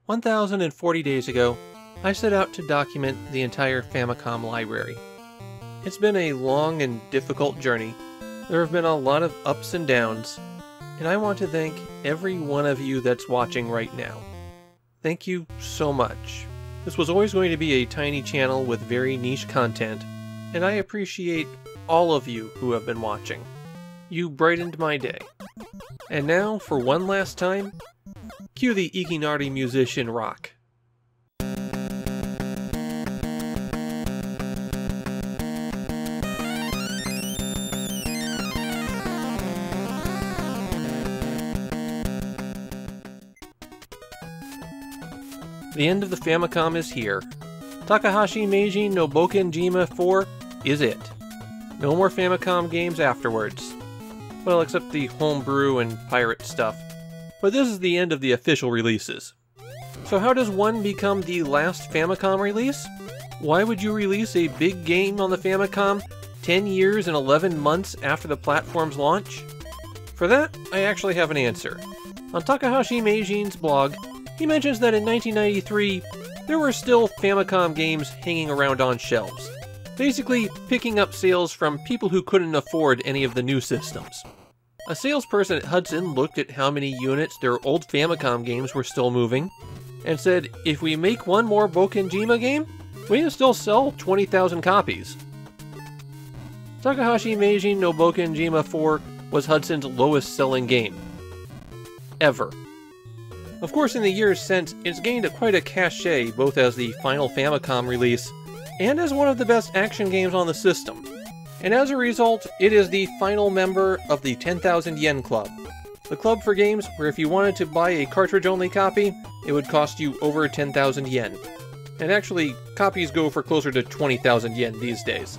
1,040 days ago, I set out to document the entire Famicom library. It's been a long and difficult journey. There have been a lot of ups and downs, and I want to thank every one of you that's watching right now. Thank you so much. This was always going to be a tiny channel with very niche content, and I appreciate all of you who have been watching. You brightened my day. And now, for one last time, cue the Ikinari musician rock. The end of the Famicom is here. Takahashi Meijin no Bouken Jima IV is it. No more Famicom games afterwards. Well, except the homebrew and pirate stuff. But this is the end of the official releases. So how does one become the last Famicom release? Why would you release a big game on the Famicom 10 years and 11 months after the platform's launch? For that, I actually have an answer. On Takahashi Meijin's blog, he mentions that in 1993, there were still Famicom games hanging around on shelves, basically picking up sales from people who couldn't afford any of the new systems. A salesperson at Hudson looked at how many units their old Famicom games were still moving, and said, if we make one more Bouken Jima game, we can still sell 20,000 copies. Takahashi Meijin no Bouken Jima IV was Hudson's lowest selling game. Ever. Of course, in the years since, it's gained quite a cachet both as the final Famicom release and as one of the best action games on the system. And as a result, it is the final member of the 10,000 Yen Club. The club for games where if you wanted to buy a cartridge-only copy, it would cost you over 10,000 yen. And actually, copies go for closer to 20,000 yen these days.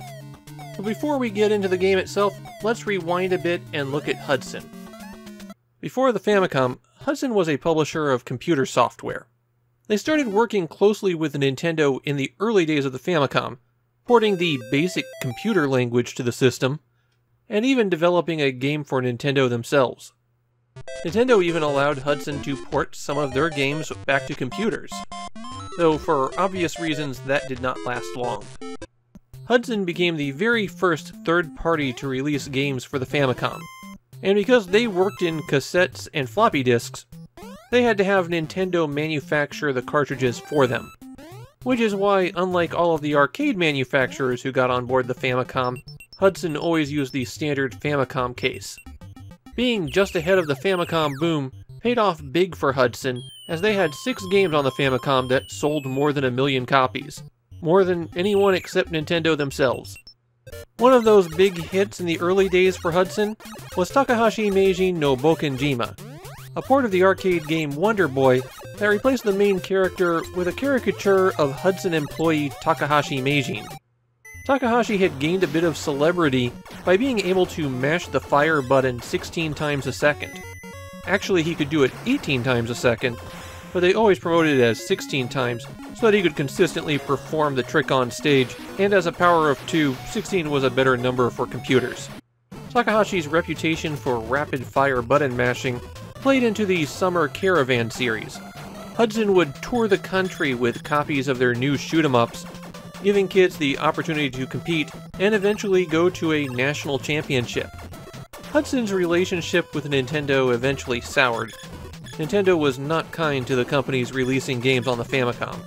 But before we get into the game itself, let's rewind a bit and look at Hudson. Before the Famicom, Hudson was a publisher of computer software. They started working closely with Nintendo in the early days of the Famicom, porting the basic computer language to the system, and even developing a game for Nintendo themselves. Nintendo even allowed Hudson to port some of their games back to computers, though for obvious reasons that did not last long. Hudson became the very first third party to release games for the Famicom, and because they worked in cassettes and floppy disks, they had to have Nintendo manufacture the cartridges for them. Which is why, unlike all of the arcade manufacturers who got on board the Famicom, Hudson always used the standard Famicom case. Being just ahead of the Famicom boom paid off big for Hudson, as they had 6 games on the Famicom that sold more than 1 million copies, more than anyone except Nintendo themselves. One of those big hits in the early days for Hudson was Takahashi Meijin no Bouken Jima, a port of the arcade game Wonder Boy that replaced the main character with a caricature of Hudson employee Takahashi Meijin. Takahashi had gained a bit of celebrity by being able to mash the fire button 16 times a second. Actually, he could do it 18 times a second, but they always promoted it as 16 times so that he could consistently perform the trick on stage, and as a power of 2, 16 was a better number for computers. Takahashi's reputation for rapid-fire button mashing played into the Summer Caravan series. Hudson would tour the country with copies of their new shoot-'em-ups, giving kids the opportunity to compete and eventually go to a national championship. Hudson's relationship with Nintendo eventually soured. Nintendo was not kind to the companies releasing games on the Famicom.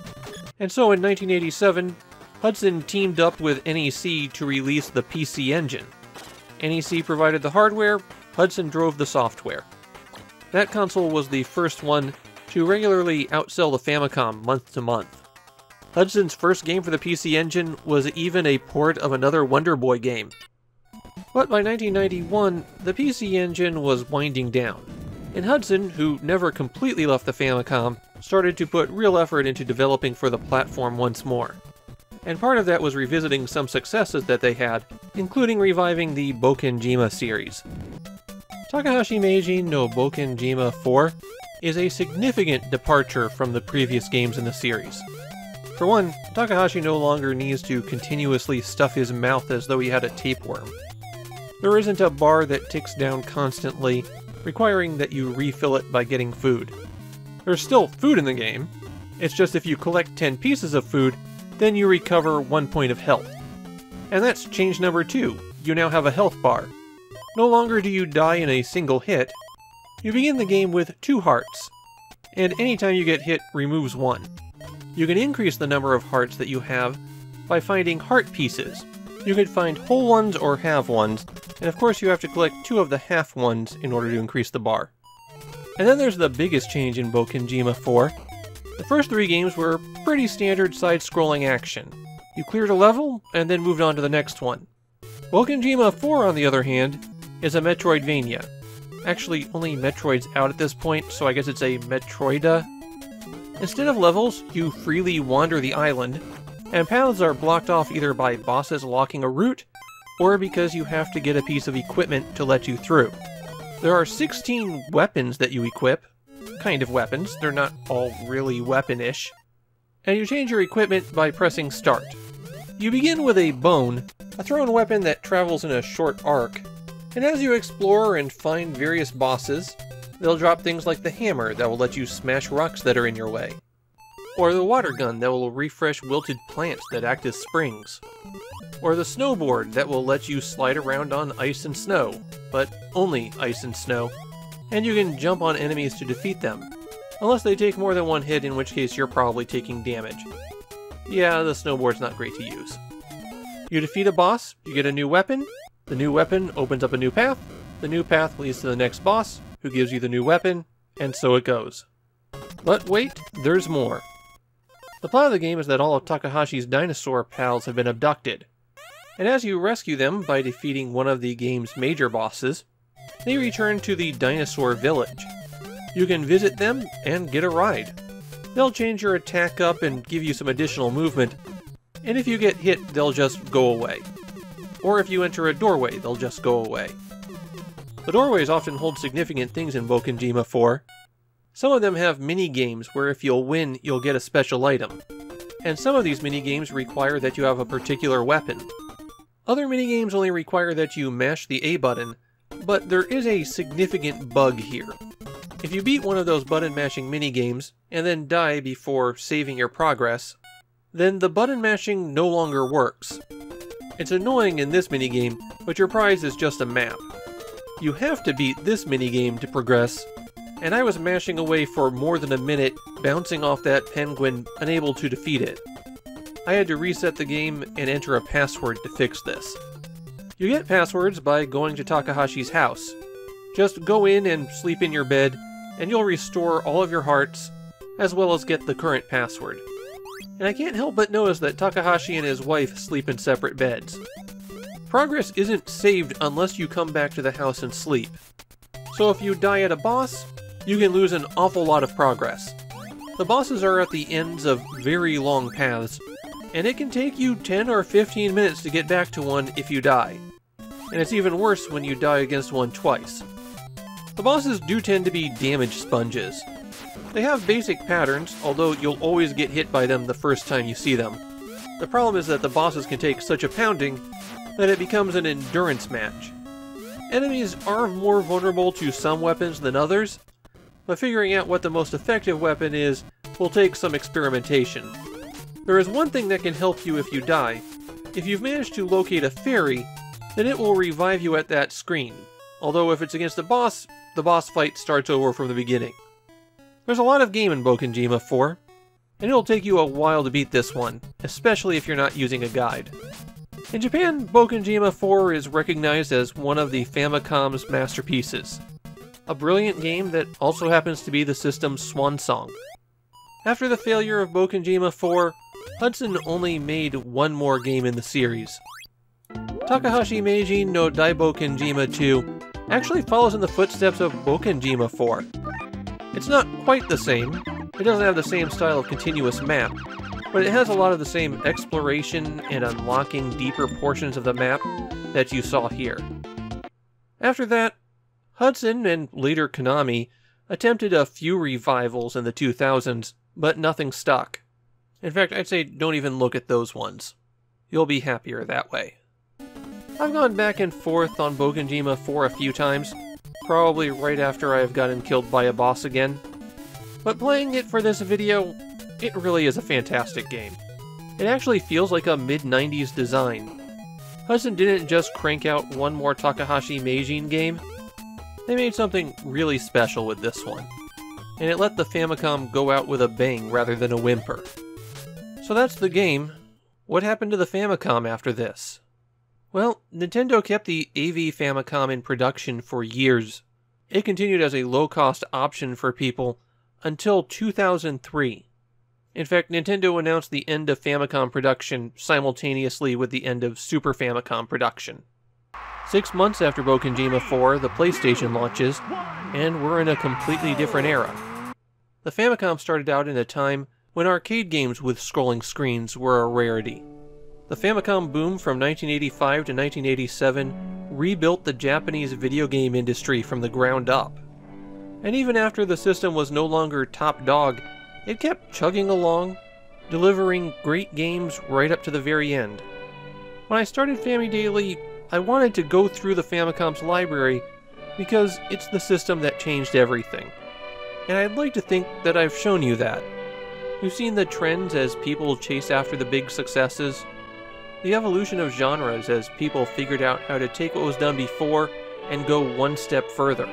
And so in 1987, Hudson teamed up with NEC to release the PC Engine. NEC provided the hardware, Hudson drove the software. That console was the first one to regularly outsell the Famicom month to month. Hudson's first game for the PC Engine was even a port of another Wonder Boy game. But by 1991, the PC Engine was winding down, and Hudson, who never completely left the Famicom, started to put real effort into developing for the platform once more. And part of that was revisiting some successes that they had, including reviving the Bouken Jima series. Takahashi Meijin no Bouken Jima IV is a significant departure from the previous games in the series. For one, Takahashi no longer needs to continuously stuff his mouth as though he had a tapeworm. There isn't a bar that ticks down constantly, requiring that you refill it by getting food. There's still food in the game. It's just if you collect 10 pieces of food, then you recover 1 point of health. And that's change number 2. You now have a health bar. No longer do you die in a single hit. You begin the game with 2 hearts, and anytime you get hit removes 1. You can increase the number of hearts that you have by finding heart pieces. You could find whole ones or half ones, and of course you have to collect 2 of the half ones in order to increase the bar. And then there's the biggest change in Bouken Jima 4. The first 3 games were pretty standard side-scrolling action. You cleared a level, and then moved on to the next one. Bouken Jima 4, on the other hand, is a Metroidvania. Actually, only Metroid's out at this point, so I guess it's a Metroida. Instead of levels, you freely wander the island, and paths are blocked off either by bosses blocking a route, or because you have to get a piece of equipment to let you through. There are 16 weapons that you equip. Kind of weapons, they're not all really weapon-ish. And you change your equipment by pressing start. You begin with a bone, a thrown weapon that travels in a short arc, and as you explore and find various bosses, they'll drop things like the hammer that will let you smash rocks that are in your way, or the water gun that will refresh wilted plants that act as springs, or the snowboard that will let you slide around on ice and snow, but only ice and snow, and you can jump on enemies to defeat them, unless they take more than 1 hit, in which case you're probably taking damage. Yeah, the snowboard's not great to use. You defeat a boss, you get a new weapon, the new weapon opens up a new path, the new path leads to the next boss, who gives you the new weapon, and so it goes. But wait, there's more. The plot of the game is that all of Takahashi's dinosaur pals have been abducted, and as you rescue them by defeating one of the game's major bosses, they return to the dinosaur village. You can visit them and get a ride. They'll change your attack up and give you some additional movement, and if you get hit, they'll just go away. Or if you enter a doorway, they'll just go away. The doorways often hold significant things in Bouken Jima 4. Some of them have mini-games where if you'll win, you'll get a special item. And some of these mini-games require that you have a particular weapon. Other mini-games only require that you mash the A button, but there is a significant bug here. If you beat one of those button-mashing mini-games, and then die before saving your progress, then the button mashing no longer works. It's annoying in this minigame, but your prize is just a map. You have to beat this minigame to progress, and I was mashing away for more than a minute, bouncing off that penguin, unable to defeat it. I had to reset the game and enter a password to fix this. You get passwords by going to Takahashi's house. Just go in and sleep in your bed, and you'll restore all of your hearts, as well as get the current password. And I can't help but notice that Takahashi and his wife sleep in separate beds. Progress isn't saved unless you come back to the house and sleep. So if you die at a boss, you can lose an awful lot of progress. The bosses are at the ends of very long paths, and it can take you 10 or 15 minutes to get back to one if you die. And it's even worse when you die against one twice. The bosses do tend to be damage sponges. They have basic patterns, although you'll always get hit by them the first time you see them. The problem is that the bosses can take such a pounding that it becomes an endurance match. Enemies are more vulnerable to some weapons than others, but figuring out what the most effective weapon is will take some experimentation. There is one thing that can help you if you die. If you've managed to locate a fairy, then it will revive you at that screen, although if it's against a boss, the boss fight starts over from the beginning. There's a lot of game in Bouken Jima 4, and it'll take you a while to beat this one, especially if you're not using a guide. In Japan, Bouken Jima 4 is recognized as one of the Famicom's masterpieces. A brilliant game that also happens to be the system's swan song. After the failure of Bouken Jima 4, Hudson only made one more game in the series. Takahashi Meijin no Daiboken Jima 2 actually follows in the footsteps of Bouken Jima 4. It's not quite the same, it doesn't have the same style of continuous map, but it has a lot of the same exploration and unlocking deeper portions of the map that you saw here. After that, Hudson and later Konami attempted a few revivals in the 2000s, but nothing stuck. In fact, I'd say don't even look at those ones. You'll be happier that way. I've gone back and forth on Bouken Jima 4 a few times, probably right after I have gotten killed by a boss again. But playing it for this video, it really is a fantastic game. It actually feels like a mid-90s design. Hudson didn't just crank out one more Takahashi Meijin game, they made something really special with this one. And it let the Famicom go out with a bang rather than a whimper. So that's the game. What happened to the Famicom after this? Well, Nintendo kept the AV Famicom in production for years. It continued as a low-cost option for people until 2003. In fact, Nintendo announced the end of Famicom production simultaneously with the end of Super Famicom production. 6 months after Bouken Jima 4, the PlayStation launches, and we're in a completely different era. The Famicom started out in a time when arcade games with scrolling screens were a rarity. The Famicom boom from 1985 to 1987 rebuilt the Japanese video game industry from the ground up. And even after the system was no longer top dog, it kept chugging along, delivering great games right up to the very end. When I started Famidaily, I wanted to go through the Famicom's library because it's the system that changed everything. And I'd like to think that I've shown you that. We've seen the trends as people chase after the big successes, the evolution of genres as people figured out how to take what was done before and go one step further.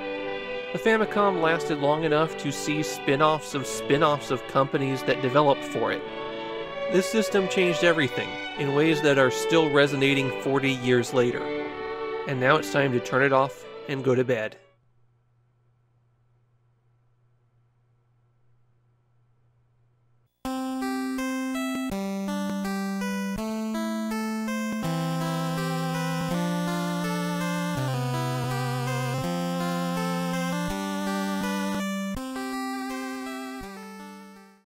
The Famicom lasted long enough to see spin-offs of companies that developed for it. This system changed everything in ways that are still resonating 40 years later. And now it's time to turn it off and go to bed.